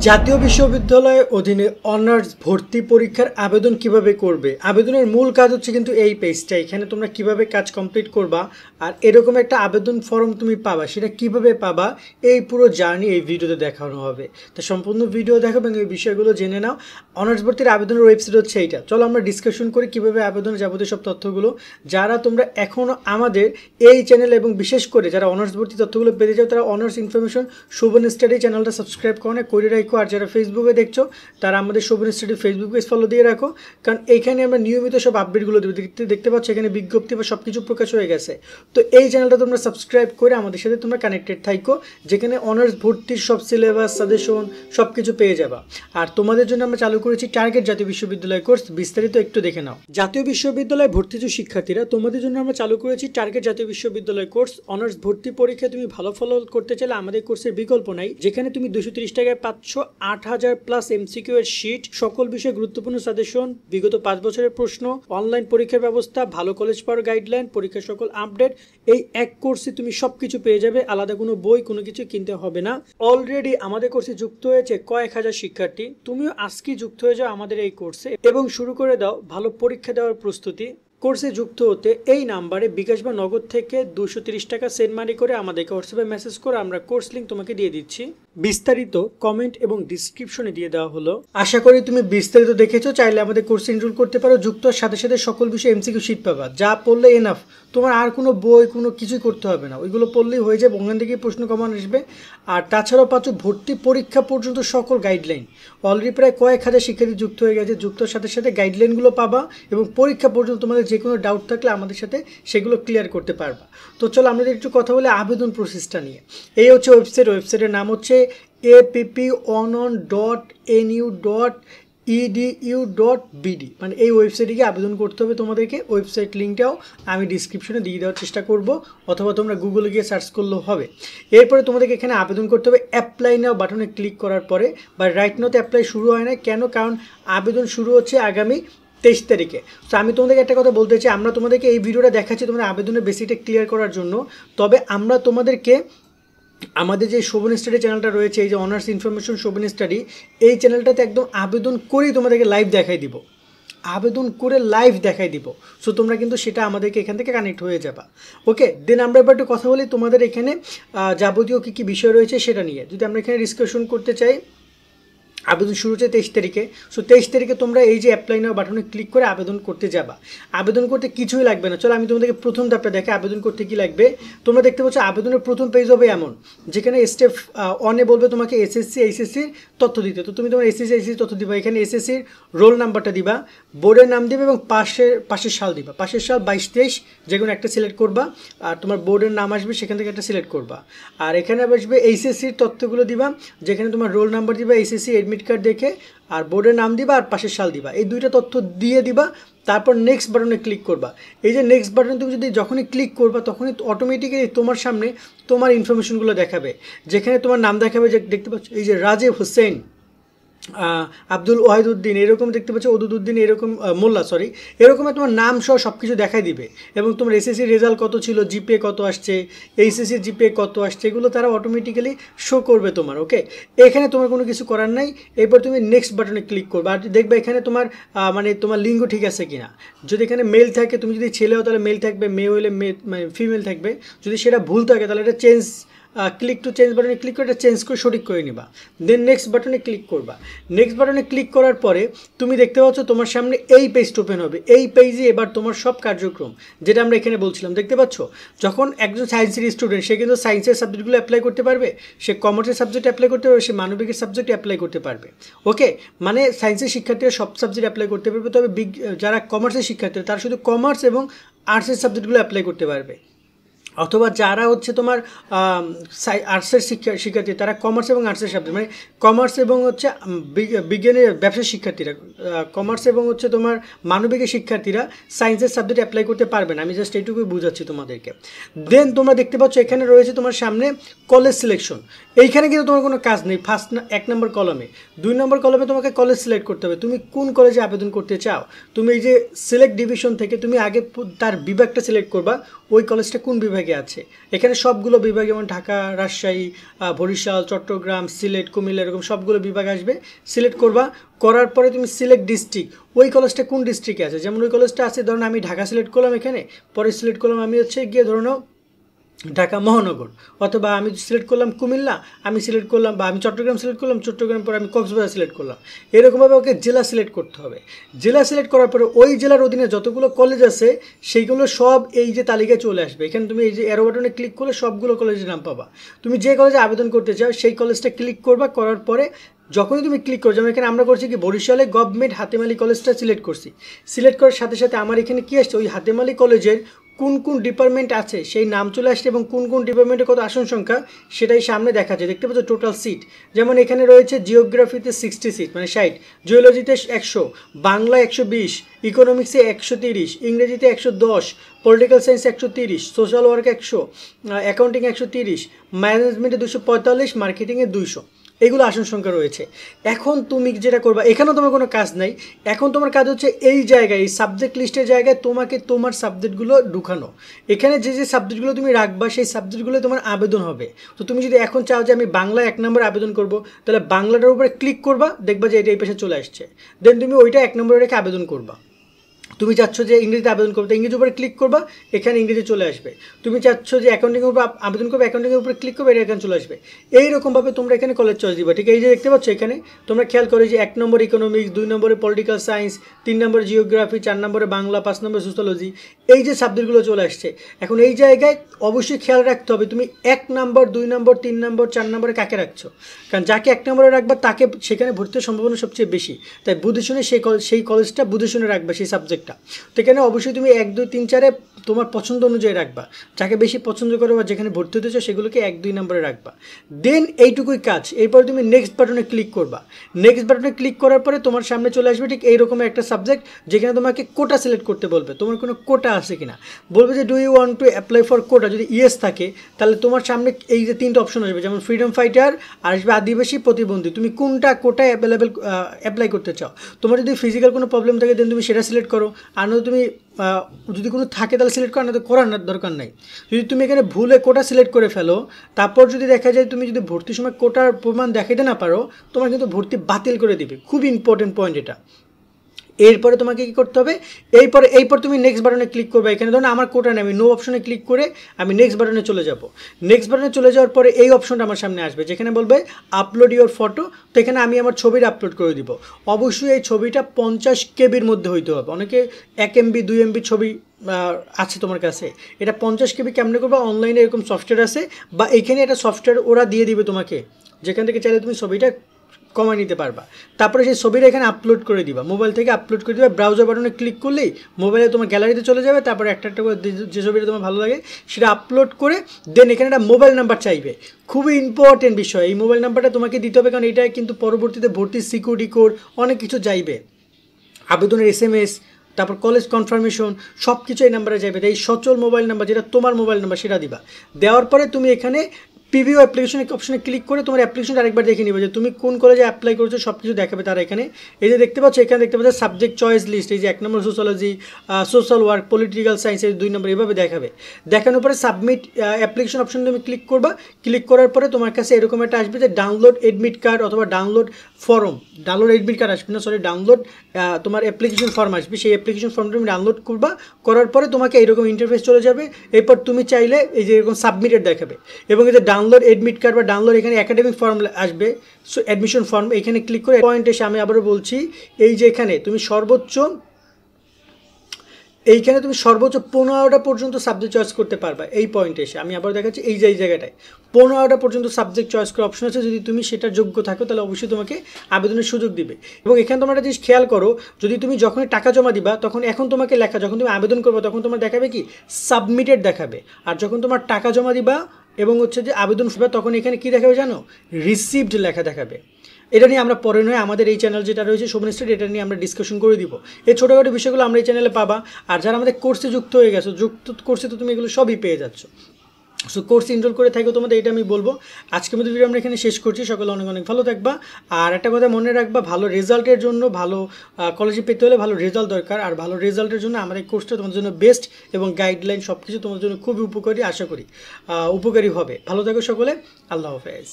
জাতীয় বিশ্ববিদ্যালয়ের অধীনে অনার্স ভর্তি পরীক্ষার আবেদন কিভাবে করবে। আবেদনের মূল কাজ হচ্ছে কিন্তু এই পেজটা। এখানে তোমরা কিভাবে কাজ কমপ্লিট করবা আর এরকম একটা আবেদন ফর্ম তুমি পাবা, সেটা কিভাবে পাবা এই পুরো জার্নি এই ভিডিওতে দেখানো হবে। তো সম্পূর্ণ ভিডিও দেখো এবং এই বিষয়গুলো জেনে নাও। অনার্স ভর্তির আবেদনের ওয়েবসাইট হচ্ছে এইটা। চলো আমরা ডিসকাশন করি কিভাবে আবেদনের যাবতীয় সব তথ্যগুলো। যারা তোমরা এখনও আমাদের এই চ্যানেল এবং বিশেষ করে যারা অনার্স ভর্তি তথ্যগুলো পেতে চাও তারা অনার্স ইনফরমেশন শোভন স্টাডি চ্যানেলটা সাবস্ক্রাইব করো না, করে রাখো। আর যারা ফেসবুকে দেখছো তারা আমাদের Shobhan study Facebook page follow দিয়ে রাখো, কারণ এইখানে আমরা নিয়মিত সব আপডেটগুলো দেখতে পাচ্ছ। এখানে বিজ্ঞপ্তি বা সব কিছু প্রকাশ হয়ে গেছে। তো এই চ্যানেলটা তোমরা সাবস্ক্রাইব করে আমাদের সাথে তোমরা কানেক্টেড থাকো, যেখানে অনার্স ভর্তির সব সিলেবাস সাজেশন সব কিছু পেয়ে যাবা। আর তোমাদের জন্য আমরা চালু করেছি টার্গেট জাতীয় বিশ্ববিদ্যালয় কোর্স। বিস্তারিত একটু দেখে নাও। জাতীয় বিশ্ববিদ্যালয়ে ভর্তি যে শিক্ষার্থীরা, তোমাদের জন্য আমরা চালু করেছি টার্গেট জাতীয় বিশ্ববিদ্যালয় কোর্স। অনার্স ভর্তি পরীক্ষায় তুমি ভালো ফল করতে চাইলে আমাদের কোর্সের বিকল্প নাই, যেখানে তুমি 230 টাকায় পাচ্ছ 8000 প্লাস এমসিকিউ এর শীট, সকল বিষয়ে গুরুত্বপূর্ণ সাজেশন, বিগত 5 বছরের প্রশ্ন, অনলাইন পরীক্ষার ব্যবস্থা, ভালো কলেজ পাওয়ার গাইডলাইন, পরীক্ষার সকল আপডেট। এই এক কোর্সে তুমি সবকিছু পেয়ে যাবে, আলাদা কোনো বই কোনো কিছু কিনতে হবে না। অলরেডি আমাদের কোর্সে যুক্ত হয়েছে কয়েক হাজার শিক্ষার্থী। তুমিও আজকেই যুক্ত হয়ে যাও আমাদের এই কোর্সে এবং শুরু করে দাও ভালো পরীক্ষা দেওয়ার প্রস্তুতি। কোর্সে যুক্ত হতে এই নাম্বারে বিকাশ বা নগদ থেকে 230 টাকা সেন্ড মানি করে আমাদেরকে হোয়াটসঅ্যাপে মেসেজ করে আমরা কোর্স লিঙ্ক তোমাকে দিয়ে দিচ্ছি। বিস্তারিত কমেন্ট এবং ডিসক্রিপশনে দিয়ে দেওয়া হলো। আশা করি তুমি বিস্তারিত দেখেছো। চাইলে আমাদের কোর্সে এনরোল করতে পারো। যুক্ত হওয়ার সাথে সাথে সকল বিষয়ে এমসিকিউ শিট পাবা, যা পড়লে এনাফ। তোমার আর কোনো বই কোনো কিছুই করতে হবে না, ওইগুলো পড়লেই হয়ে যাবে। ওখান থেকে প্রশ্ন কমন আসবে। আর তাছাড়াও পাচ্ছ ভর্তি পরীক্ষা পর্যন্ত সকল গাইডলাইন। অলরেডি প্রায় কয়েক হাজার শিক্ষার্থী যুক্ত হয়ে গেছে। যুক্ত হওয়ার সাথে সাথে গাইডলাইনগুলো পাবা এবং পরীক্ষা পর্যন্ত তোমাদের যে কোনো ডাউট থাকলে আমাদের সাথে সেগুলো ক্লিয়ার করতে পারবা। তো চলো আমাদের একটু কথা বলে আবেদন প্রসেসটা নিয়ে। এই হচ্ছে ওয়েবসাইটের নাম হচ্ছে apponou.edu.bd, মানে এই ওয়েবসাইটে গিয়ে আবেদন করতে হবে তোমাদেরকে। ওয়েবসাইট লিঙ্কটাও আমি ডিসক্রিপশনে দিয়ে দেওয়ার চেষ্টা করব, অথবা তোমরা গুগলে গিয়ে সার্চ করলেও হবে। এরপরে তোমাদেরকে এখানে আবেদন করতে হবে। অ্যাপ্লাই নাও বাটনে ক্লিক করার পরে, বা রাইট নাওতে অ্যাপ্লাই শুরু হয় না কেন, কারণ আবেদন শুরু হচ্ছে আগামী 23 তারিখে। তো আমি তোমাদেরকে একটা কথা বলতে চাই, আমরা তোমাদেরকে এই ভিডিওটা দেখাচ্ছি তোমাদের আবেদনের বেসিকটা ক্লিয়ার করার জন্য। তবে আমরা তোমাদেরকে আমাদের যে শোভন স্টাডি চ্যানেলটা রয়েছে, এই যে অনার্স ইনফরমেশন শোভন স্টাডি, এই চ্যানেলটাতে একদম আবেদন করেই তোমাদেরকে লাইভ দেখাই দিব, আবেদন করে লাইভ দেখাই দিব। সো তোমরা কিন্তু সেটা আমাদেরকে এখান থেকে কানেক্ট হয়ে যাবা। ওকে, দেন আমরা এবার একটু কথা বলি তোমাদের এখানে যাবতীয় কী কী বিষয় রয়েছে সেটা নিয়ে। যদি আমরা এখানে ডিসকাশন করতে চাই, আবেদন শুরু হচ্ছে 23 তারিখে। সো 23 তারিখে তোমরা এই যে অ্যাপ্লাই নাও বাটনে ক্লিক করে আবেদন করতে যাবা। আবেদন করতে কিছুই লাগবে না। চলো আমি তোমাদেরকে প্রথম ধাপটা দেখে আবেদন করতে কী লাগবে। তোমরা দেখতে পাচ্ছ আবেদনের প্রথম পেজ হবে এমন, যেখানে স্টেপ 1-এ বলবে তোমাকে এসএসসি এইচএসসির তথ্য দিতে। তো তুমি তোমার এসএসসি এইচএসসির তথ্য দিবা। এখানে এসএসসির রোল নাম্বারটা দিবা, বোর্ডের নাম দিবে এবং পাশের সাল দিবা। পাশের সাল 22-23 যে কোনো একটা সিলেক্ট করবা, আর তোমার বোর্ডের নাম আসবে সেখান থেকে একটা সিলেক্ট করবা। আর এখানে আসবে এইচএসসির তথ্যগুলো দিবা, যেখানে তোমার রোল নাম্বার দিবা, এইচএসসি এডমিট কার্ড দেখে, আর বোর্ডের নাম দিবা আর পাশের সাল দিবা। এই দুইটা তথ্য দিয়ে দিবা। তারপর নেক্সট বাটনে ক্লিক করবা। এই যে নেক্সট বাটনে তুমি যদি যখনই ক্লিক করবা তখনই অটোমেটিক্যালি তোমার সামনে তোমার ইনফরমেশনগুলো দেখাবে, যেখানে তোমার নাম দেখাবে, যে দেখতে পাচ্ছ এই যে রাজীব হোসেন, আব্দুল ওয়াহিদুদ্দিন, এরকম দেখতে পাচ্ছ ওদুদুদ্দিন, এরকম মোল্লা, এরকম তোমার নাম সহ সব কিছু দেখাই দিবে। এবং তোমার এসএসসির রেজাল্ট কত ছিল, জিপিএ কত আসছে, এইচএসসির জিপিএ কত আসছে, এগুলো তারা অটোমেটিক্যালি শো করবে তোমার। ওকে, এখানে তোমার কোনো কিছু করার নাই। এরপর তুমি নেক্সট বাটনে ক্লিক করবে। আর দেখবে এখানে তোমার মানে তোমার লিঙ্গ ঠিক আছে কিনা। যদি এখানে মেল থাকে, তুমি যদি ছেলে হও তাহলে মেল থাকবে, মেয়ে হলে মানে ফিমেল থাকবে। যদি সেটা ভুল থাকে তাহলে এটা চেঞ্জ ক্লিক টু চেঞ্জ বাটনে ক্লিক করে এটা চেঞ্জ করে সঠিক করে নিবা। দেন নেক্সট বাটনে ক্লিক করবা। নেক্সট বাটনে ক্লিক করার পরে তুমি দেখতে পাচ্ছ তোমার সামনে এই পেজটা ওপেন হবে। এই পেজে এবার তোমার সব কার্যক্রম, যেটা আমরা এখানে বলছিলাম, দেখতে পাচ্ছ। যখন একজন সায়েন্সের স্টুডেন্ট, সে কিন্তু সায়েন্সের সাবজেক্টগুলো অ্যাপ্লাই করতে পারবে, সে কমার্সের সাবজেক্ট অ্যাপ্লাই করতে পারবে, সে মানবিকের সাবজেক্ট অ্যাপ্লাই করতে পারবে। ওকে, মানে সায়েন্সের শিক্ষার্থীরা সব সাবজেক্ট অ্যাপ্লাই করতে পারবে। তবে যারা কমার্সের শিক্ষার্থীরা তারা শুধু কমার্স এবং আর্টসের সাবজেক্টগুলো অ্যাপ্লাই করতে পারবে। অথবা যারা হচ্ছে তোমার আর্টসের শিক্ষার্থী, তারা কমার্স এবং আর্টসের সাবজেক্ট, মানে কমার্স এবং হচ্ছে বিজ্ঞানের ব্যবসার শিক্ষার্থীরা, কমার্স এবং হচ্ছে তোমার মানবিকের শিক্ষার্থীরা সায়েন্সের সাবজেক্ট অ্যাপ্লাই করতে পারবে না। আমি জাস্ট এইটুকুই বুঝাচ্ছি তোমাদেরকে। দেন তোমরা দেখতে পাচ্ছ এখানে রয়েছে তোমার সামনে কলেজ সিলেকশন। এইখানে কিন্তু তোমার কোনো কাজ নেই। 1 নম্বর কলমে, 2 নম্বর কলমে তোমাকে কলেজ সিলেক্ট করতে হবে। তুমি কোন কলেজে আবেদন করতে চাও। তুমি এই যে সিলেক্ট ডিভিশন থেকে তুমি আগে তার বিভাগটা সিলেক্ট করবা, ওই কলেজটা কোন বিভাগে বিভাগে আছে। এখানে সবগুলো বিভাগ যেমন ঢাকা, রাজশাহী, বরিশাল, চট্টগ্রাম, সিলেট, কুমিল্লা এরকম সবগুলো বিভাগ আসবে। সিলেক্ট করবা, করার পরে তুমি সিলেক্ট ডিস্ট্রিক্ট, ওই কলেজটা কোন ডিস্ট্রিক্টে আছে। যেমন ওই কলেজটা আছে ধরুন আমি ঢাকা সিলেক্ট করলাম, এখানে পরে সিলেক্ট করলাম আমি হচ্ছে গিয়ে ধরুন ঢাকা মহানগর, অথবা আমি সিলেক্ট করলাম কুমিল্লা, আমি সিলেক্ট করলাম বা আমি চট্টগ্রাম সিলেক্ট করলাম, চট্টগ্রাম পরে আমি কক্সবাজার সিলেক্ট করলাম। এরকমভাবে ওকে জেলা সিলেক্ট করতে হবে। জেলা সিলেক্ট করার পরে ওই জেলার অধীনে যতগুলো কলেজ আছে সেইগুলো সব এই যে তালিকায় চলে আসবে। এখানে তুমি এই যে অ্যারো বাটনে ক্লিক করলে সবগুলো কলেজের নাম পাবা। তুমি যে কলেজে আবেদন করতে চাও সেই কলেজটা ক্লিক করবা, করার পরে যখনই তুমি ক্লিক করো, যেমন এখানে আমরা করছি কি বরিশালে গভর্নমেন্ট হাতেম আলী কলেজটা সিলেক্ট করছি। সিলেক্ট করার সাথে সাথে আমার এখানে কী আসছে, ওই হাতেম আলী কলেজের কোন কোন ডিপার্টমেন্ট আছে সেই নাম চলে আসছে এবং কোন কোন ডিপার্টমেন্টে কত আসন সংখ্যা সেটাই সামনে দেখাচ্ছে। দেখতে পাচ্ছ টোটাল সিট, যেমন এখানে রয়েছে জিওগ্রাফিতে 60 সিট মানে 60, জিওলজিতে 100, বাংলা 120, ইকোনমিক্সে 130, ইংরেজিতে 110, political science 130, social work 100, accounting 130, ম্যানেজমেন্টে 245, মার্কেটিংয়ে 200। এইগুলো আসন সংখ্যা রয়েছে। এখন তুমি যেটা করবা, এখানেও তোমার কোনো কাজ নাই। এখন তোমার কাজ হচ্ছে এই জায়গায় এই সাবজেক্ট লিস্টের জায়গায় তোমাকে তোমার সাবজেক্টগুলো ঢুকানো। এখানে যে যে সাবজেক্টগুলো তুমি রাখবা সেই সাবজেক্টগুলো তোমার আবেদন হবে। তো তুমি যদি এখন চাও যে আমি বাংলা 1 নম্বর আবেদন করব, তাহলে বাংলাটার উপরে ক্লিক করবা, দেখবা যে এটা এই পাশে চলে আসছে। দেন তুমি ওইটা 1 নম্বরে রেখে আবেদন করবা। তুমি চাচ্ছ যে ইংরেজিতে আবেদন করবে, ইংরেজির উপরে ক্লিক করবা, এখানে ইংরেজি চলে আসবে। তুমি চাচ্ছ যে অ্যাকাউন্টিংয়ের উপর আবেদন করবে, অ্যাকাউন্টিংয়ের উপরে ক্লিক করবে, এটা এখানে চলে আসবে। এইরকমভাবে তোমরা এখানে কলেজ চয়েস দিবা। ঠিক এই যে দেখতে পাচ্ছ এখানে তোমরা খেয়াল করো যে 1 নম্বর ইকোনমিক্স, 2 নম্বরে পলিটিক্যাল সায়েন্স, 3 নম্বরে জিওগ্রাফি, 4 নম্বরে বাংলা, 5 নম্বরে সোশ্যোলজি, এই যে সাবজেক্টগুলো চলে আসছে। এখন এই জায়গায় অবশ্যই খেয়াল রাখতে হবে তুমি 1 নম্বর, 2 নম্বর, 3 নম্বর, 4 নম্বরে কাকে রাখছো। কারণ যাকে 1 নম্বরে রাখবা তাকে সেখানে ভর্তির সম্ভাবনা সবচেয়ে বেশি। তাই বুঝে শুনে সেই কলেজটা বুঝে শুনে রাখবা সেই সাবজেক্টটা। তো এখানে অবশ্যই তুমি 1, 2, 3, 4 তোমার পছন্দ অনুযায়ী রাখবা। যাকে বেশি পছন্দ করো বা যেখানে ভর্তি হতে চাও সেগুলোকে 1, 2 নম্বরে রাখবা। দেন এইটুকুই কাজ। এরপরে তুমি নেক্সট বাটনে ক্লিক করবা। নেক্সট বাটনে ক্লিক করার পরে তোমার সামনে চলে আসবে ঠিক এইরকম একটা সাবজেক্ট, যেখানে তোমাকে কোটা সিলেক্ট করতে বলবে। তোমার কোনো কোটা আছে কিনা, বলবে যে do you want to apply for quota. যদি ইয়েস থাকে তাহলে তোমার সামনে এই যে 3টা অপশন আসবে, যেমন ফ্রিডম ফাইটার, আর আসবে আদিবাসী, প্রতিবন্ধী। তুমি কোনটা কোটায় অ্যাপ্লাই করতে চাও। তোমার যদি ফিজিক্যাল কোনো প্রবলেম থাকে দেন তুমি সেটা সিলেক্ট করো, আর নয়তো তুমি যদি কোনো থাকে তাহলে সিলেক্ট করা, না তো করার দরকার নাই। যদি তুমি এখানে ভুলে কোটা সিলেক্ট করে ফেলো, তারপর যদি দেখা যায় তুমি যদি ভর্তির সময় কোটার প্রমাণ দেখাইতে না পারো, তোমার কিন্তু ভর্তি বাতিল করে দিবে। খুবই ইম্পর্টেন্ট পয়েন্ট এটা। এরপরে তোমাকে কী করতে হবে, এইপর তুমি নেক্সট বাটনে ক্লিক করবে। এখানে ধরুন আমার কোটা নেই, আমি নো অপশনে ক্লিক করে আমি নেক্সট বাটনে চলে যাব। নেক্সট বাটনে চলে যাওয়ার পরে এই অপশনটা আমার সামনে আসবে, যেখানে বলবে আপলোড ইওর ফটো। তো এখানে আমি আমার ছবিটা আপলোড করে দিব। অবশ্যই এই ছবিটা 50 কেবির মধ্যে হইতে হবে। অনেকে 1 MB 2 MB ছবি আছে তোমার কাছে, এটা 50 কেবি কেমনে করবে, অনলাইনে এরকম সফটওয়্যার আছে, বা এখানে একটা সফটওয়্যার ওরা দিয়ে দিবে তোমাকে, যেখান থেকে চাইলে তুমি ছবিটা কমায় নিতে পারবা। তারপরে সেই ছবিটা এখানে আপলোড করে দিবা, মোবাইল থেকে আপলোড করে দিবা। ব্রাউজার বাটনে ক্লিক করলেই মোবাইলে তোমার গ্যালারিতে চলে যাবে। তারপরে একটা করে যে ছবিটা তোমার ভালো লাগে সেটা আপলোড করে দেন এখানে একটা মোবাইল নাম্বার চাইবে। খুবই ইম্পর্টেন্ট বিষয়, এই মোবাইল নাম্বারটা তোমাকে দিতে হবে, কারণ এটা কিন্তু পরবর্তীতে ভর্তির সিকিউরিটি কোড অনেক কিছু চাইবে, আবেদনের SMS, তারপর কলেজ কনফার্মেশন সব কিছু এই নাম্বারে যাবে। তাই সচল মোবাইল নাম্বার যেটা তোমার মোবাইল নাম্বার সেটা দিবা। দেওয়ার পরে তুমি এখানে প্রিভিউ অ্যাপ্লিকেশন অপশনে ক্লিক করে তোমার অ্যাপ্লিকেশনটা আরেকবার দেখে নিবে যে তুমি কোন কলেজে অ্যাপ্লাই করেছো, সব কিছু দেখাবে তারা এখানে। এই যে দেখতে পাচ্ছ, এখানে দেখতে পাচ্ছ সাবজেক্ট চয়েস লিস্ট, এই যে 1 number sociology, social work, political science, 2 number এভাবে দেখাবে। দেখানোর পরে সাবমিট অ্যাপ্লিকেশন অপশন তুমি ক্লিক করবা। ক্লিক করার পরে তোমার কাছে এরকম একটা আসবে যে ডাউনলোড এডমিট কার্ড অথবা download form, download admit card আসবে না, সরি, ডাউনলোড তোমার অ্যাপ্লিকেশন ফর্ম আসবে। সেই অ্যাপ্লিকেশন ফর্মটা তুমি ডাউনলোড করবা। করার পরে তোমাকে এরকম ইন্টারফেস চলে যাবে। এরপর তুমি চাইলে এই যে এরকম সাবমিটেড দেখাবে, এবং এই যে ডাউনলোড এডমিট কার্ড বা ডাউনলোড এখানে একাডেমিক ফর্ম আসবে, সো অ্যাডমিশন ফর্ম এখানে ক্লিক করে পয়েন্ট এসে আমি আবারও বলছি, এই যে এখানে তুমি সর্বোচ্চ 15টা পর্যন্ত সাবজেক্ট চয়েস করতে পারবা। এই পয়েন্টে এসে আমি আবার দেখাচ্ছি, এই যে এই জায়গাটায় 15টা পর্যন্ত সাবজেক্ট চয়েস করার অপশন আছে। যদি তুমি সেটার যোগ্য থাকো তাহলে অবশ্যই তোমাকে আবেদনের সুযোগ দিবে। এবং এখানে তোমরা একটা জিনিস খেয়াল করো, যদি তুমি যখনই টাকা জমা দিবা তখন এখন তোমাকে লেখা, যখন তুমি আবেদন করবে তখন তোমার দেখাবে কি সাবমিটেড দেখাবে, আর যখন তোমার টাকা জমা দিবা এবং হচ্ছে যে আবেদন করবে তখন এখানে কি দেখাবে জানো, রিসিভড লেখা দেখাবে। এটা নিয়ে আমরা পরে নয়, আমাদের এই চ্যানেল যেটা রয়েছে শোভন স্টাডি, এটা নিয়ে আমরা ডিসকাশন করে দিব। এই ছোটোখাটো বিষয়গুলো আমরা এই চ্যানেলে পাবা। আর যারা আমাদের কোর্সে যুক্ত হয়ে গেছো, যুক্ত কোর্সে তো তুমি এগুলো সবই পেয়ে যাচ্ছ। সো কোর্স এনরোল করে থাকো তোমাদের, এটা আমি বলবো। আজকের মতো ভিডিও আমরা এখানে শেষ করছি। সকলে অনেক অনেক ভালো থাকবা। আর একটা কথা মনে রাখবা, ভালো রেজাল্টের জন্য, ভালো কলেজে পেতে হলে ভালো রেজাল্ট দরকার। আর ভালো রেজাল্টের জন্য আমার এই কোর্সটা তোমাদের জন্য বেস্ট, এবং গাইডলাইন সব কিছু তোমাদের জন্য খুবই উপকারী, আশা করি উপকারী হবে। ভালো থাকো সকলে, আল্লাহ হাফেজ।